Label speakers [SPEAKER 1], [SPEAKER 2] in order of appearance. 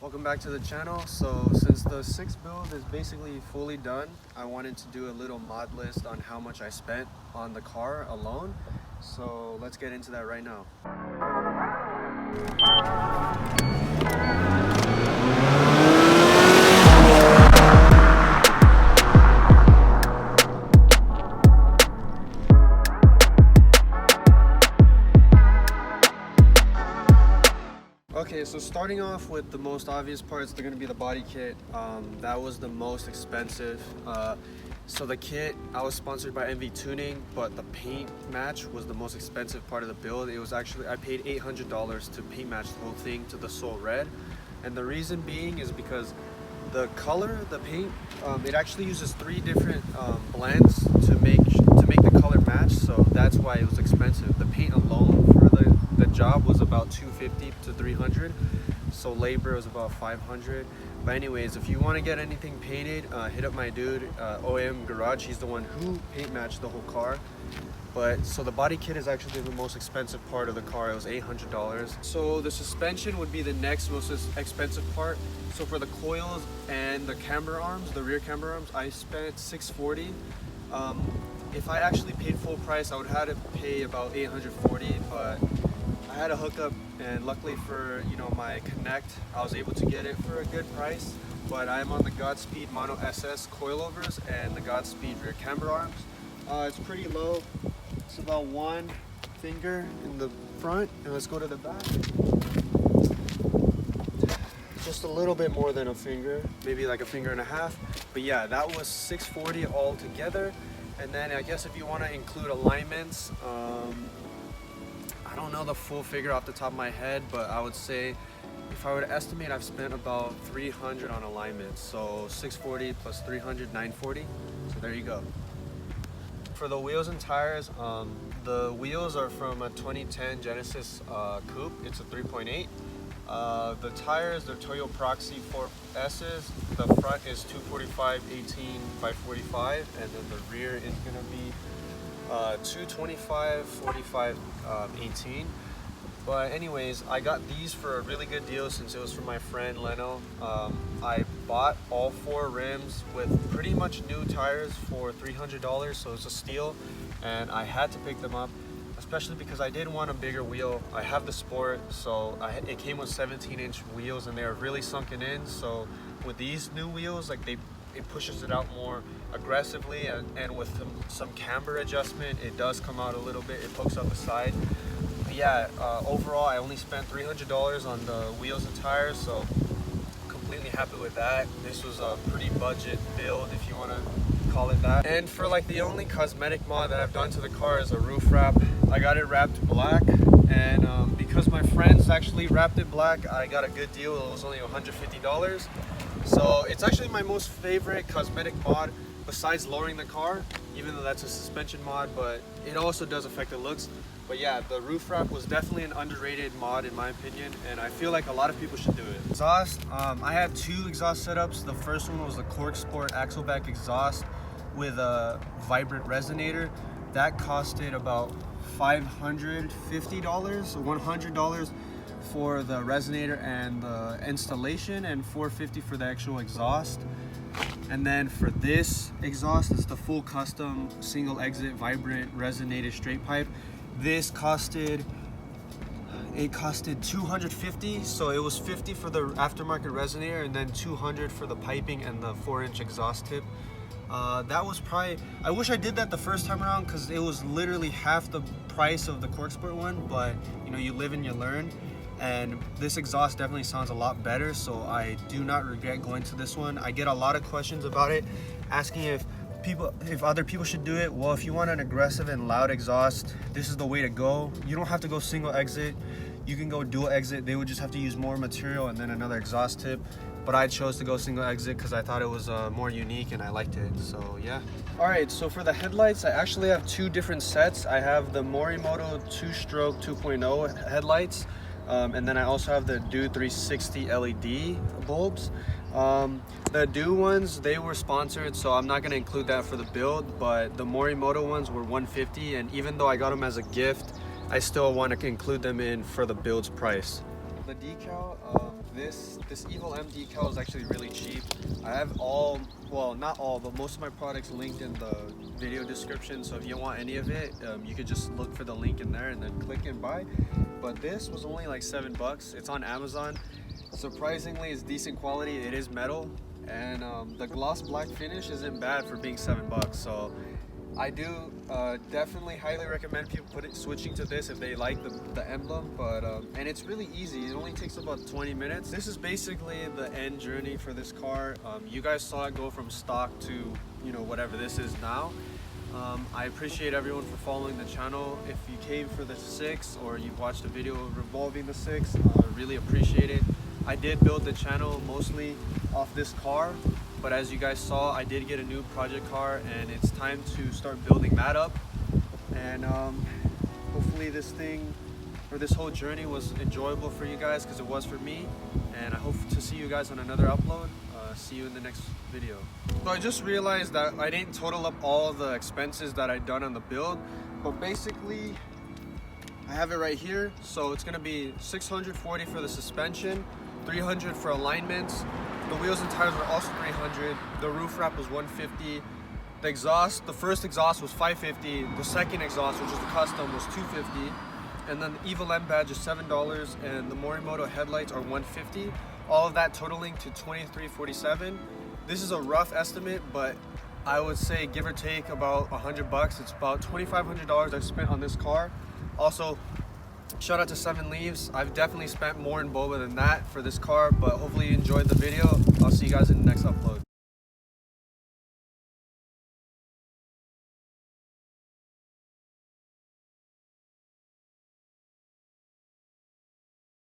[SPEAKER 1] Welcome back to the channel. So since the 6 build is basically fully done, I wanted to do a little mod list on how much I spent on the car alone. So let's get into that right now. Okay, so starting off with the most obvious parts, they're going to be the body kit. That was the most expensive. So the kit, I was sponsored by MV Tuning, but the paint match was the most expensive part of the build. It was actually, I paid $800 to paint match the whole thing to the Soul Red. And the reason being is because the color, the paint, it actually uses 3 different blends to make the color match. So that's why it was expensive. The paint alone for the job was about $250 to $300, so labor was about $500. But anyways, if you want to get anything painted, hit up my dude OM Garage. He's the one who paint matched the whole car. But so the body kit is actually the most expensive part of the car. It was $800. So the suspension would be the next most expensive part. So for the coils and the camber arms, the rear camber arms, I spent $640. If I actually paid full price, I would have to pay about $840, but I had a hookup, and luckily for my Connect, I was able to get it for a good price. But I'm on the Godspeed Mono SS coilovers and the Godspeed rear camber arms. It's pretty low. It's about 1 finger in the front, and let's go to the back. Just a little bit more than a finger, maybe like a finger and a half. But yeah, that was $640 all together. And then I guess if you want to include alignments, I don't know the full figure off the top of my head, but I would say if I were to estimate, I've spent about $300 on alignments. So $640 plus $300, $940. So there you go. For the wheels and tires, the wheels are from a 2010 Genesis Coupe. It's a 3.8. The tires, they're Toyo Proxy 4S's. The front is 245/18/45, and then the rear is gonna be 225/45/18. But anyways, I got these for a really good deal since it was from my friend Leno. I bought all 4 rims with pretty much new tires for $300, so it's a steal, and I had to pick them up, especially because I did want a bigger wheel. I have the Sport, so it came with 17-inch wheels, and they are really sunken in. So with these new wheels, like it pushes it out more aggressively, and with some camber adjustment, it does come out a little bit. It pokes out the side. But yeah, overall, I only spent $300 on the wheels and tires, so completely happy with that. This was a pretty budget build, if you want to call it that. And for like the only cosmetic mod that I've done to the car is a roof wrap. I got it wrapped black, and because my friends actually wrapped it black, I got a good deal. It was only $150. So it's actually my most favorite cosmetic mod besides lowering the car, even though that's a suspension mod, but it also does affect the looks. But yeah, the roof wrap was definitely an underrated mod in my opinion, and I feel like a lot of people should do it. Exhaust, I had 2 exhaust setups. The first one was the CorkSport Axelback exhaust with a vibrant resonator. That costed about $550, $100 for the resonator and the installation, and $450 for the actual exhaust. And then for this exhaust, it's the full custom single exit vibrant resonated straight pipe. This costed $250, so it was $50 for the aftermarket resonator and then $200 for the piping and the 4-inch exhaust tip. That was probably, I wish I did that the first time around because it was literally half the price of the CorkSport one, but you live and you learn. And this exhaust definitely sounds a lot better, so I do not regret going to this one. I get a lot of questions about it, asking if other people should do it. Well, if you want an aggressive and loud exhaust, this is the way to go. You don't have to go single exit. You can go dual exit. They would just have to use more material and then another exhaust tip. But I chose to go single exit because I thought it was more unique and I liked it, so yeah. All right, so for the headlights, I actually have 2 different sets. I have the Morimoto 2-stroke 2.0 headlights, and then I also have the Do 360 LED bulbs. The Do ones, they were sponsored, so I'm not going to include that for the build, but the Morimoto ones were $150, and even though I got them as a gift, I still want to include them in for the build's price. The decal, this Evil M decal is actually really cheap. I have all, well, not all, but most of my products linked in the video description. So if you want any of it, you could just look for the link in there and then click and buy. But this was only like $7. It's on Amazon. Surprisingly, it's decent quality. It is metal, and the gloss black finish isn't bad for being $7. So I do definitely highly recommend people switching to this if they like the emblem, but and it's really easy. It only takes about 20 minutes. This is basically the end journey for this car. You guys saw it go from stock to, you know, whatever this is now. I appreciate everyone for following the channel. If you came for the 6 or you've watched a video revolving the 6, I really appreciate it. I did build the channel mostly off this car, but as you guys saw, I did get a new project car, and it's time to start building that up. And hopefully this thing, or this whole journey, was enjoyable for you guys, because it was for me. And I hope to see you guys on another upload. See you in the next video. So I just realized that I didn't total up all the expenses that I'd done on the build, but basically I have it right here. So it's gonna be $640 for the suspension, $300 for alignments. The wheels and tires were also $300. The roof wrap was $150. The exhaust, the first exhaust was $550. The second exhaust, which is the custom, was $250. And then the Evil M badge is $7, and the Morimoto headlights are $150. All of that totaling to $23.47. This is a rough estimate, but I would say give or take about $100. It's about $2,500 I've spent on this car. Also, shout out to 7 Leaves. I've definitely spent more in boba than that for this car, but hopefully you enjoyed the video. I'll see you guys in the next upload.